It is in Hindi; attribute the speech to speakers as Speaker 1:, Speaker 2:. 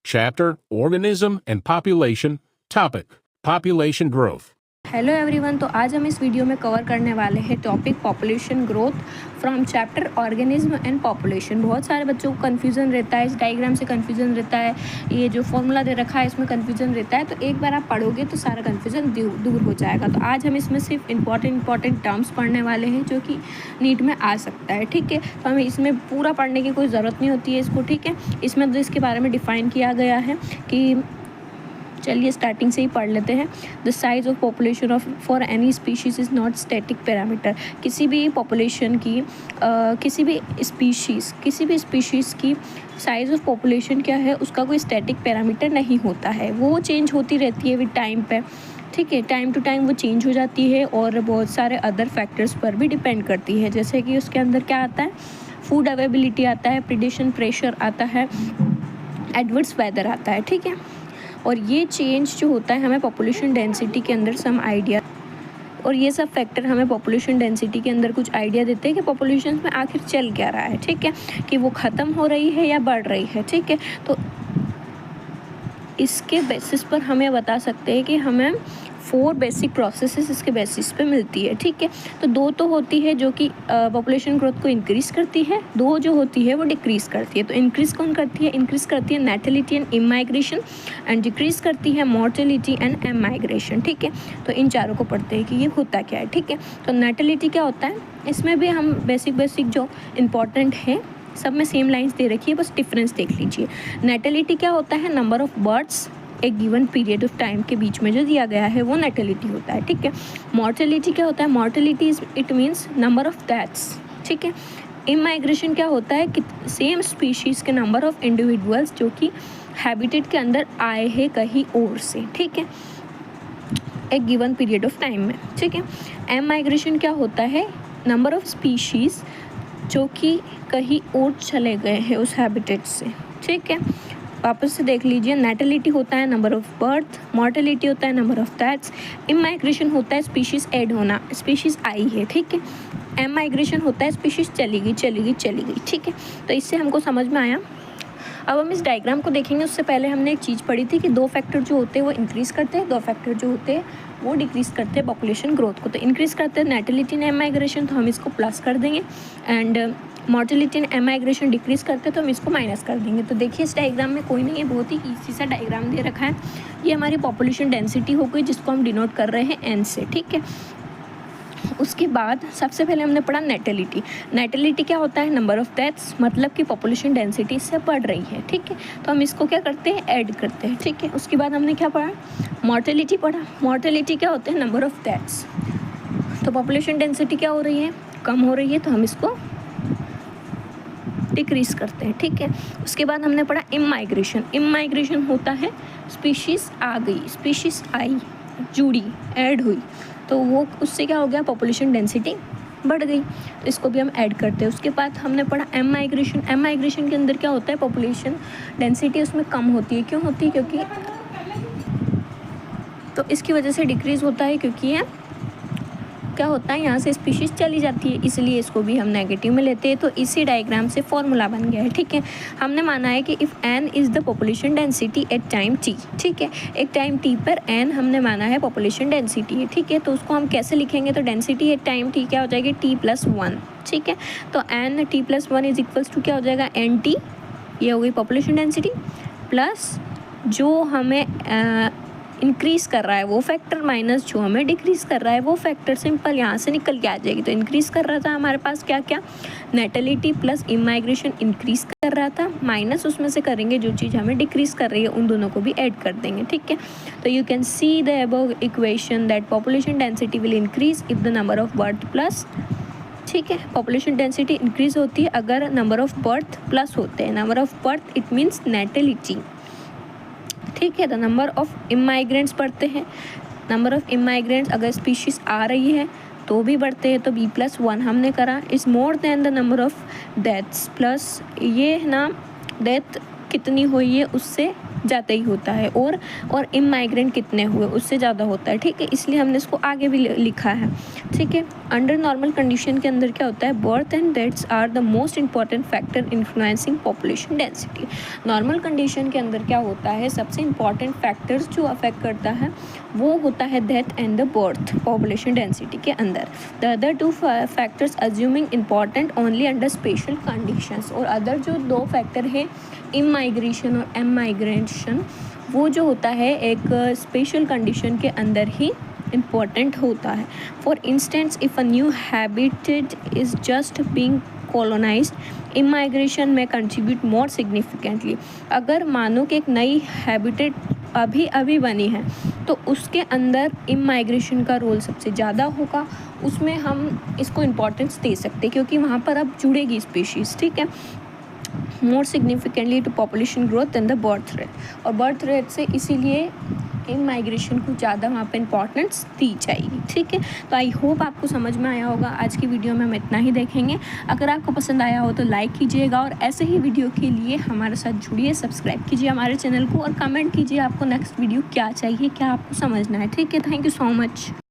Speaker 1: Chapter Organism and Population. Topic Population Growth.
Speaker 2: Hello everyone, तो आज हम इस वीडियो में कवर करने वाले हैं topic population growth from chapter organism and population. बहुत सारे बच्चों को कन्फ्यूज़न रहता है, इस डायग्राम से कन्फ्यूज़न रहता है, ये जो फॉर्मूला दे रखा है इसमें कन्फ्यूज़न रहता है। तो एक बार आप पढ़ोगे तो सारा कन्फ्यूज़न दूर हो जाएगा। तो आज हम इसमें सिर्फ इंपॉर्टेंट टर्म्स पढ़ने वाले हैं जो कि नीट में आ सकता है, ठीक है। तो हमें इसमें पूरा पढ़ने की कोई ज़रूरत नहीं होती है इसको, ठीक है। इसमें तो इसके बारे में डिफ़ाइन किया गया है कि चलिए स्टार्टिंग से ही पढ़ लेते हैं। The size of population of for any species is not static parameter. किसी भी पॉपुलेशन की किसी भी स्पीशीज़ की साइज़ ऑफ पॉपुलेशन क्या है, उसका कोई स्टैटिक पैरामीटर नहीं होता है, वो चेंज होती रहती है विद टाइम पे, ठीक है। टाइम टू टाइम वो चेंज हो जाती है और बहुत सारे अदर फैक्टर्स पर भी डिपेंड करती है, जैसे कि उसके अंदर क्या आता है, फूड अवेलेबिलिटी आता है, प्रेडेशन प्रेशर आता है, एडवर्स वेदर आता है, ठीक है। और ये चेंज जो होता है हमें पॉपुलेशन डेंसिटी के अंदर सम आइडिया, और ये सब फैक्टर हमें पॉपुलेशन डेंसिटी के अंदर कुछ आइडिया देते हैं कि पॉपुलेशन में आखिर चल क्या रहा है, ठीक है, कि वो ख़त्म हो रही है या बढ़ रही है, ठीक है। तो इसके बेसिस पर हमें बता सकते हैं कि हमें 4 बेसिक प्रोसेसेस इसके बेसिस पे मिलती है, ठीक है। तो 2 तो होती है जो कि पॉपुलेशन ग्रोथ को इंक्रीज़ करती है, 2 जो होती है वो डिक्रीज़ करती है। तो इंक्रीज़ कौन करती है, इंक्रीज़ करती है natality and immigration, and decrease करती है मॉर्टेलिटी एंड एमाइग्रेशन, ठीक है। तो इन चारों को पढ़ते हैं कि ये होता क्या है, ठीक है। तो नेटेलिटी क्या होता है, इसमें भी हम बेसिक जो इम्पॉर्टेंट है सब में सेम लाइन्स दे रखी है, बस डिफरेंस देख लीजिए। नेटेलिटी क्या होता है, नंबर ऑफ बर्ड्स एक गिवन पीरियड ऑफ टाइम के बीच में जो दिया गया है वो नेटेलिटी होता है, ठीक है। मॉर्टेलिटी क्या होता है, mortality it means number of deaths, ठीक है। इमाइग्रेशन क्या होता है कि सेम स्पीशीज़ के नंबर ऑफ इंडिविजुअल्स जो कि हैबिटेट के अंदर आए हैं कहीं और से, ठीक है, एक गिवन पीरियड ऑफ टाइम में, ठीक है। एमाइग्रेशन क्या होता है, नंबर ऑफ स्पीशीज़ जो कि कहीं और चले गए हैं उस हैबिटेट से, ठीक है। वापस से देख लीजिए, नेटेलिटी होता है नंबर ऑफ बर्थ, मॉर्टेलिटी होता है नंबर ऑफ डेथ्स, इमाइग्रेशन होता है स्पीशीज़ ऐड होना, स्पीशीज़ आई है, ठीक है। एमाइग्रेशन होता है स्पीशीज़ चली गई, ठीक है। तो इससे हमको समझ में आया। अब हम इस डायग्राम को देखेंगे, उससे पहले हमने एक चीज़ पढ़ी थी कि 2 फैक्टर जो होते हैं वो इंक्रीज़ करते हैं, 2 फैक्टर जो होते हैं वो डिक्रीज़ करते हैं पॉपुलेशन ग्रोथ को। तो इंक्रीज़ करते हैं नेटेलिटी एंड एमाइग्रेशन, तो हम इसको प्लस कर देंगे, एंड मॉर्टेलिटी एंड एमाइग्रेशन डिक्रीज़ करते हैं तो हम इसको माइनस कर देंगे। तो देखिए इस डायग्राम में कोई नहीं है, बहुत ही ईजी सा डायग्राम दे रखा है। ये हमारी पॉपुलेशन डेंसिटी हो गई जिसको हम डिनोट कर रहे हैं एन से, ठीक है। उसके बाद सबसे पहले हमने पढ़ा नेटेलिटी। नेटेलिटी क्या होता है, नंबर ऑफ डेथ्स, मतलब कि पॉपुलेशन डेंसिटी इससे बढ़ रही है, ठीक है। तो हम इसको क्या करते हैं, ऐड करते हैं, ठीक है। उसके बाद हमने क्या पढ़ा, मॉर्टेलिटी पढ़ा। मॉर्टेलिटी क्या होते हैं, नंबर ऑफ डेथ्स। तो पॉपुलेशन डेंसिटी क्या हो रही है, कम हो रही है, तो हम इसको डिक्रीज़ करते हैं, ठीक है। उसके बाद हमने पढ़ा इमाइग्रेशन। इमाइग्रेशन होता है स्पीशीज़ आ गई, स्पीशीज़ आई, जुड़ी, ऐड हुई, तो वो उससे क्या हो गया, पॉपुलेशन डेंसिटी बढ़ गई, तो इसको भी हम ऐड करते हैं। उसके बाद हमने पढ़ा एमाइग्रेशन। एमाइग्रेशन के अंदर क्या होता है, पॉपुलेशन डेंसिटी उसमें कम होती है। क्यों होती है, क्योंकि तो इसकी वजह से डिक्रीज़ होता है, क्योंकि ये क्या होता है, यहाँ से स्पीशीज़ चली जाती है, इसलिए इसको भी हम नेगेटिव में लेते हैं। तो इसी डायग्राम से फॉर्मूला बन गया है, ठीक है। हमने माना है कि if N is the population density at time T, ठीक है। एक टाइम टी पर एन हमने माना है पॉपुलेशन डेंसिटी है, ठीक है। तो उसको हम कैसे लिखेंगे, तो डेंसिटी एट टाइम टी क्या हो जाएगी, t+1, ठीक है। तो N t+1 is equals to क्या हो जाएगा, एन टी, ये हो गई पॉपुलेशन डेंसिटी, प्लस जो हमें इंक्रीज़ कर रहा है वो फैक्टर माइनस जो हमें डिक्रीज़ कर रहा है वो फैक्टर, सिंपल यहाँ से निकल के आ जाएगी। तो इंक्रीज़ कर रहा था हमारे पास क्या क्या, नेटेलिटी प्लस इमाइग्रेशन इंक्रीज़ कर रहा था, माइनस उसमें से करेंगे जो चीज़ हमें डिक्रीज़ कर रही है, उन दोनों को भी ऐड कर देंगे, ठीक है। तो you can see the above equation that population density will increase if the number of birth plus, ठीक है। पॉपुलेशन डेंसिटी इंक्रीज़ होती है अगर नंबर ऑफ बर्थ प्लस होते हैं। Number of birth it means natality, ठीक है। तो नंबर ऑफ इमाइग्रेंट्स बढ़ते हैं, नंबर ऑफ इमाइग्रेंट्स अगर स्पीशीज़ आ रही है तो भी बढ़ते हैं, तो b+1 हमने करा is more than the number of deaths, plus ये है ना डेथ कितनी हुई है उससे ज़्यादा ही होता है, और इमाइग्रेंट कितने हुए उससे ज़्यादा होता है, ठीक है। इसलिए हमने इसको आगे भी लिखा है, ठीक है। अंडर नॉर्मल कंडीशन के अंदर क्या होता है, birth and deaths are the most important factor influencing population density. Normal condition के अंदर क्या होता है, सबसे इंपॉर्टेंट फैक्टर्स जो अफेक्ट करता है वो होता है death and the birth population density के अंदर। The other two factors assuming important only under special conditions. और अदर जो दो फैक्टर है, इमाइग्रेशन और एमाइग्रेशन, वो जो होता है एक स्पेशल कंडीशन के अंदर ही इम्पॉर्टेंट होता है। For instance if a new habitat is just being colonised, immigration में कंट्रीब्यूट मोर सिग्निफिकेंटली। अगर मानो कि एक नई हैबिटेट अभी अभी बनी है तो उसके अंदर इमाइग्रेशन का रोल सबसे ज़्यादा होगा, उसमें हम इसको इम्पोर्टेंस दे सकते हैं क्योंकि वहाँ पर अब जुड़ेगी स्पीशीज़, ठीक है। More significantly to population growth than the birth rate, और बर्थ रेट से इसीलिए इमाइग्रेशन को ज़्यादा वहाँ पे इंपॉर्टेंस दी जाएगी, ठीक है। तो आई होप आपको समझ में आया होगा। आज की वीडियो में हम इतना ही देखेंगे। अगर आपको पसंद आया हो तो लाइक कीजिएगा, और ऐसे ही वीडियो के लिए हमारे साथ जुड़िए, सब्सक्राइब कीजिए हमारे चैनल को, और कमेंट कीजिए आपको नेक्स्ट वीडियो क्या चाहिए, क्या आपको समझना है, ठीक है। Thank you so much.